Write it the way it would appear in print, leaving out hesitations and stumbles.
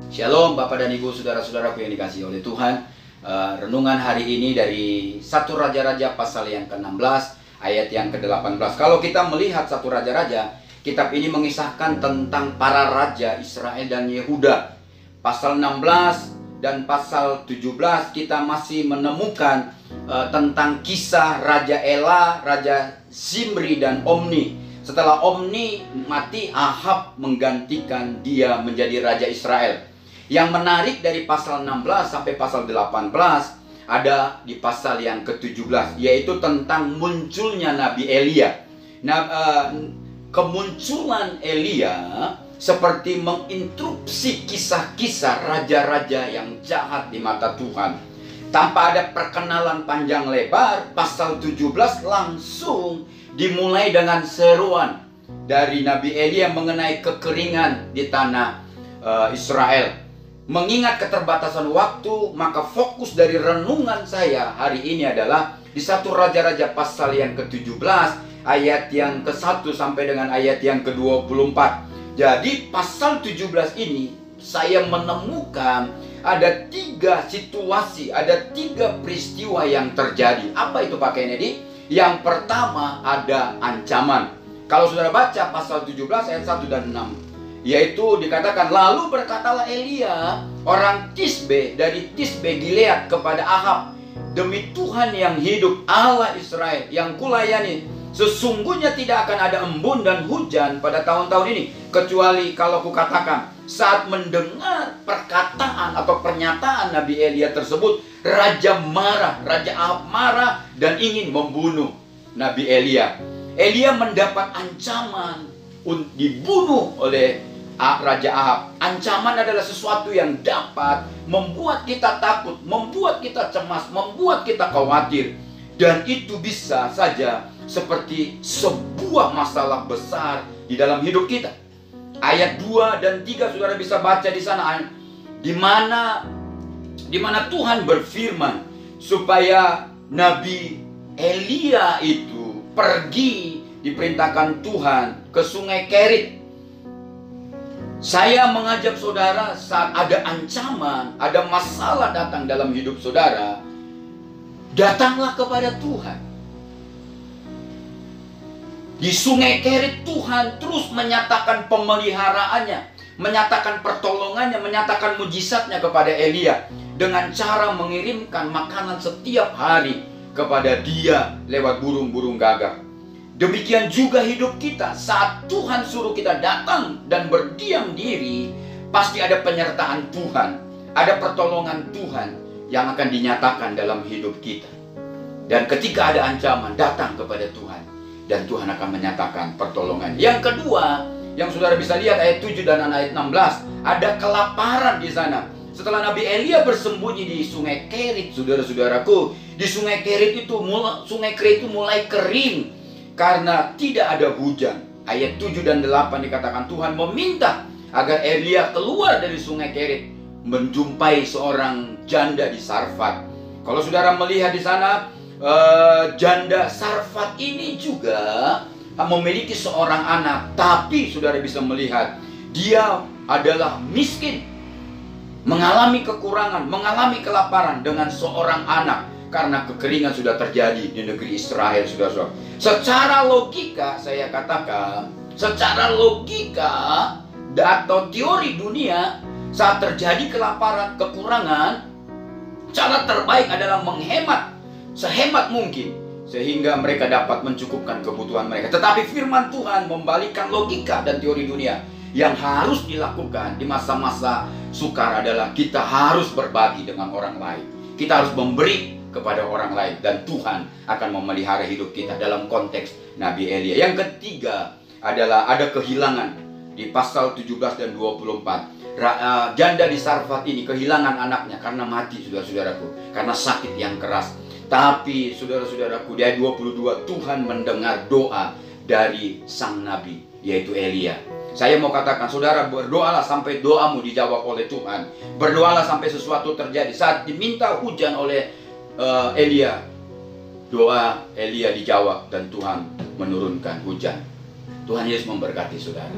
Shalom Bapak dan Ibu, saudara-saudaraku yang dikasihi oleh Tuhan. Renungan hari ini dari 1 Raja-Raja pasal yang ke-16 ayat yang ke-18. Kalau kita melihat 1 Raja-Raja, kitab ini mengisahkan tentang para raja Israel dan Yehuda. Pasal 16 dan pasal 17 kita masih menemukan tentang kisah Raja Ela, Raja Zimri dan Omni. Setelah Omni mati, Ahab menggantikan dia menjadi Raja Israel. Yang menarik dari pasal 16 sampai pasal 18 ada di pasal yang ke-17, yaitu tentang munculnya Nabi Elia. Nah, kemunculan Elia seperti menginterupsi kisah-kisah raja-raja yang jahat di mata Tuhan. Tanpa ada perkenalan panjang lebar, pasal 17 langsung dimulai dengan seruan dari Nabi Elia mengenai kekeringan di tanah Israel. Mengingat keterbatasan waktu, maka fokus dari renungan saya hari ini adalah di 1 Raja-Raja pasal yang ke-17 ayat yang ke-1 sampai dengan ayat yang ke-24. Jadi pasal 17 ini saya menemukan ada 3 situasi, ada 3 peristiwa yang terjadi. Apa itu Pak Kennedy? Yang pertama ada ancaman. Kalau saudara baca pasal 17 ayat 1 dan 6, yaitu dikatakan, lalu berkatalah Elia orang Tisbe dari Tisbe Gilead kepada Ahab, demi Tuhan yang hidup, Allah Israel yang kulayani, sesungguhnya tidak akan ada embun dan hujan pada tahun-tahun ini, kecuali kalau kukatakan. Saat mendengar perkataan atau pernyataan Nabi Elia tersebut, Raja Ahab marah dan ingin membunuh Nabi Elia. Elia mendapat ancaman untuk dibunuh oleh Raja Ahab. Ancaman adalah sesuatu yang dapat membuat kita takut, membuat kita cemas, membuat kita khawatir. Dan itu bisa saja seperti sebuah masalah besar di dalam hidup kita. Ayat 2 dan 3 saudara bisa baca di sana, di mana Tuhan berfirman supaya Nabi Elia itu pergi, diperintahkan Tuhan ke Sungai Kerit. Saya mengajak saudara, saat ada ancaman, ada masalah datang dalam hidup saudara, datanglah kepada Tuhan. Di Sungai Kerit Tuhan terus menyatakan pemeliharaannya, menyatakan pertolongannya, menyatakan mujizatnya kepada Elia dengan cara mengirimkan makanan setiap hari kepada dia lewat burung-burung gagak. Demikian juga hidup kita. Saat Tuhan suruh kita datang dan berdiam diri, pasti ada penyertaan Tuhan, ada pertolongan Tuhan yang akan dinyatakan dalam hidup kita. Dan ketika ada ancaman, datang kepada Tuhan, dan Tuhan akan menyatakan pertolongan. Yang kedua, yang saudara bisa lihat ayat 7 dan ayat 16, ada kelaparan di sana. Setelah Nabi Elia bersembunyi di Sungai Kerit, saudara-saudaraku, di Sungai Kerit itu mulai kering karena tidak ada hujan. Ayat 7 dan 8 dikatakan Tuhan meminta agar Elia keluar dari Sungai Kerit, menjumpai seorang janda di Sarfat. Kalau saudara melihat di sana, janda Sarfat ini juga memiliki seorang anak, tapi saudara bisa melihat dia adalah miskin, mengalami kekurangan, mengalami kelaparan dengan seorang anak. Karena kekeringan sudah terjadi di negeri Israel, saudara-saudara. Secara logika, saya katakan, secara logika atau teori dunia, saat terjadi kelaparan, kekurangan, cara terbaik adalah menghemat sehemat mungkin, sehingga mereka dapat mencukupkan kebutuhan mereka. Tetapi firman Tuhan membalikkan logika dan teori dunia. Yang harus dilakukan di masa-masa sukar adalah kita harus berbagi dengan orang lain. Kita harus memberi kepada orang lain, dan Tuhan akan memelihara hidup kita dalam konteks Nabi Elia. Yang ketiga adalah ada kehilangan di pasal 17 dan 24. Janda di Sarfat ini kehilangan anaknya karena mati, saudara-saudaraku, karena sakit yang keras. Tapi saudara-saudaraku, di ayat 22 Tuhan mendengar doa dari sang nabi, yaitu Elia. Saya mau katakan, saudara, berdoalah sampai doamu dijawab oleh Tuhan. Berdoalah sampai sesuatu terjadi. Saat diminta hujan oleh Elia, doa Elia dijawab dan Tuhan menurunkan hujan. Tuhan Yesus memberkati saudara.